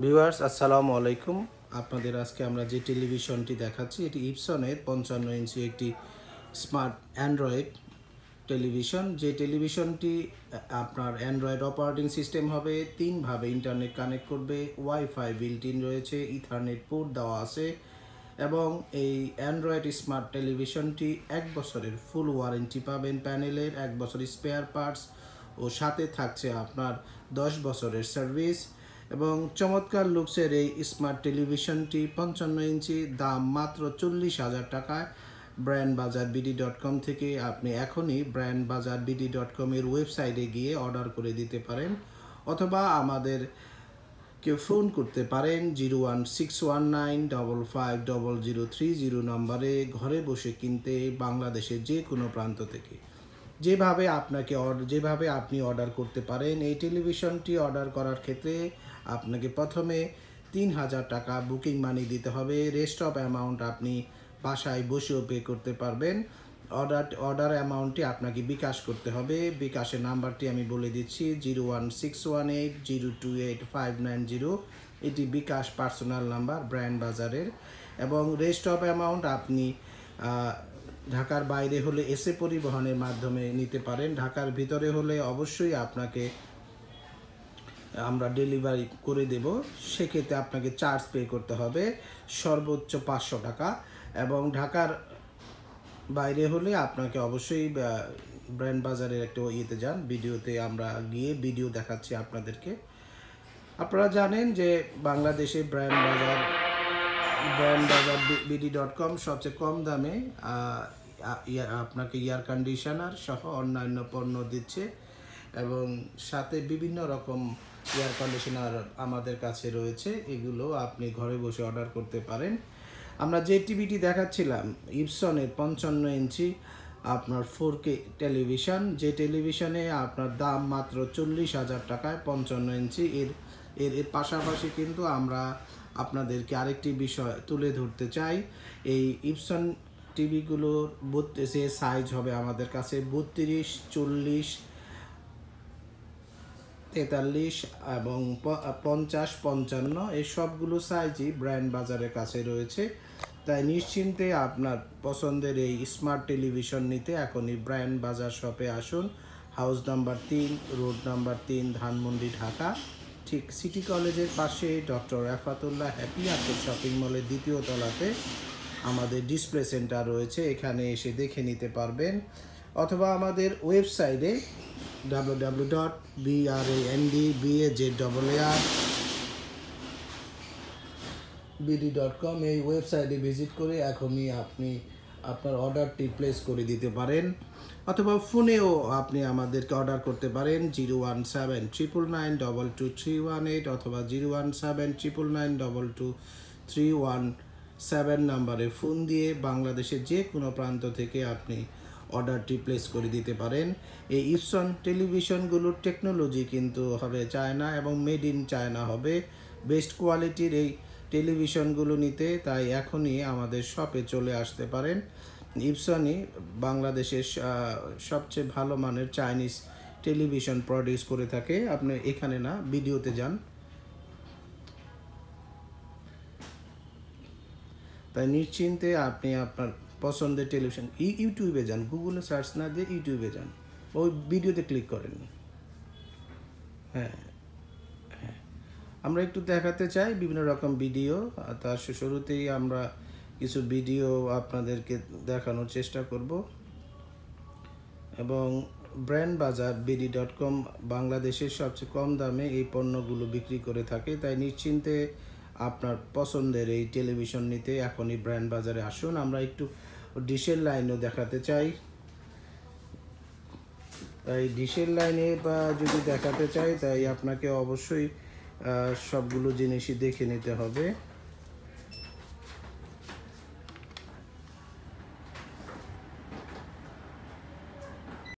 Viewers আসসালামু আলাইকুম। আপনাদের আজকে আমরা যে টেলিভিশনটি দেখাচ্ছি এটি ইপসনের 55 ইঞ্চি একটি স্মার্ট অ্যান্ড্রয়েড টেলিভিশন। যে টেলিভিশনটি আপনার অ্যান্ড্রয়েড অপারেটিং সিস্টেম হবে, 3ভাবে ইন্টারনেট কানেক্ট করবে, ওয়াইফাই বিল্ট ইন রয়েছে, ইথারনেট পোর্ট দেওয়া আছে এবং এই অ্যান্ড্রয়েড স্মার্ট টেলিভিশনটি 1 বছরের ফুল ওয়ারেন্টি পাবেন প্যানেলের, 1 বছর স্পেয়ার পার্টস ও সাথে থাকছে আপনার 10 বছরের সার্ভিস। এবং চমৎকার লুকসের এই স্মার্ট টেলিভিশনটি 55 ইঞ্চি, দাম মাত্র 40,000 টাকায়। BrandBazaarBD.com থেকে আপনি এখনই BrandBazaarBD.com এর ওয়েবসাইটে গিয়ে অর্ডার করে দিতে পারেন, অথবা আমাদের কেউ ফোন করতে পারেন 01619550030 নম্বরে, ঘরে বসে কিনতে বাংলাদেশের যে কোনো প্রান্ত থেকে যেভাবে আপনি অর্ডার করতে পারেন। এই টেলিভিশনটি অর্ডার করার ক্ষেত্রে আপনাকে প্রথমে 3,000 টাকা বুকিং মানি দিতে হবে। রেস্ট অফ অ্যামাউন্ট আপনি বাসায় বসেও পে করতে পারবেন। অর্ডার অ্যামাউন্টটি আপনাকে বিকাশ করতে হবে। বিকাশের নাম্বারটি আমি বলে দিচ্ছি 01618028590। এটি বিকাশ পার্সোনাল নাম্বার ব্র্যান্ড বাজারের। এবং রেস্ট অফ অ্যামাউন্ট আপনি ঢাকার বাইরে হলে এসে পরিবহনের মাধ্যমে নিতে পারেন। ঢাকার ভিতরে হলে অবশ্যই আপনাকে আমরা ডেলিভারি করে দেব, সেক্ষেত্রে আপনাকে চার্জ পে করতে হবে সর্বোচ্চ 500 টাকা। এবং ঢাকার বাইরে হলে আপনাকে অবশ্যই ব্র্যান্ড বাজারের একটা ইয়েতে যান, ভিডিওতে আমরা গিয়ে ভিডিও দেখাচ্ছি আপনাদেরকে। আপনারা জানেন যে বাংলাদেশে BrandBazaarBD.com সবচেয়ে কম দামে আপনাকে এয়ার কন্ডিশনার সহ অন্যান্য পণ্য দিচ্ছে এবং সাথে বিভিন্ন রকম এয়ার কন্ডিশনার আমাদের কাছে রয়েছে। এগুলো আপনি ঘরে বসে অর্ডার করতে পারেন। আমরা যে টিভিটি দেখাচ্ছিলাম ইপসনের 55 ইঞ্চি আপনার 4K টেলিভিশন, যে টেলিভিশনে আপনার দাম মাত্র 40,000 টাকায় 55 ইঞ্চি। এর পাশাপাশি কিন্তু আমরা আপনাদেরকে আরেকটি বিষয় তুলে ধরতে চাই। এই ইপসন টিভিগুলোর 32 সাইজ হবে আমাদের কাছে 32, 40, 43 এবং 50, 55 এই সবগুলো সাইজই ব্র্যান্ড বাজারের কাছে রয়েছে। তাই নিশ্চিন্তে আপনার পছন্দের এই স্মার্ট টেলিভিশন নিতে এখনই ব্র্যান্ড বাজার শপে আসুন। House number 3, road number 3, Dhanmondi, Dhaka. ঠিক সিটি কলেজের পাশে doctor Rafatullah happy arcade shopping মলের 2য় তলাতে আমাদের ডিসপ্লে সেন্টার রয়েছে, এখানে এসে দেখে নিতে পারবেন। অথবা আমাদের ওয়েবসাইটে www.brandbazaarbd.com এই ওয়েবসাইটে ভিজিট করে এখনই আপনি আপনার অর্ডারটি প্লেস করে দিতে পারেন, অথবা ফোনেও আপনি আমাদেরকে অর্ডার করতে পারেন 01799922318 অথবা 01799922317 নাম্বারে ফোন দিয়ে বাংলাদেশের যে কোনো প্রান্ত থেকে আপনি অর্ডারটি প্লেস করে দিতে পারেন। এই ইপসন টেলিভিশনগুলোর টেকনোলজি কিন্তু হবে চায়না এবং মেড ইন চায়না হবে। বেস্ট কোয়ালিটির এই টেলিভিশনগুলো নিতে তাই এখনই আমাদের শপে চলে আসতে পারেন। ইপসনই বাংলাদেশের সবচেয়ে ভালো মানের চাইনিজ টেলিভিশন প্রডিউস করে থাকে। আপনি এখানে না, ভিডিওতে যান। তাই নিশ্চিন্তে আপনি আপনার পছন্দের টেলিভিশন ইউটিউবে যান, গুগলে সার্চ না দিয়ে ইউটিউবে যান, ওই ভিডিওতে ক্লিক করেন। হ্যাঁ, আমরা একটু দেখাতে চাই বিভিন্ন রকম ভিডিও। তার শুরুতেই আমরা কিছু ভিডিও আপনাদেরকে দেখানোর চেষ্টা করব। এবং BrandBazaarBD.com বাংলাদেশের সবচেয়ে কম দামে এই পণ্যগুলো বিক্রি করে থাকে। তাই নিশ্চিন্তে আপনার পছন্দের এই টেলিভিশন নিতে এখনই ব্র্যান্ড বাজারে আসুন। আমরা একটু ডিশের লাইনও দেখাতে চাই। তাই ডিশের লাইনে বা যদি দেখাতে চাই তাই আপনাকে অবশ্যই সবগুলো জিনিসই দেখে নিতে হবে।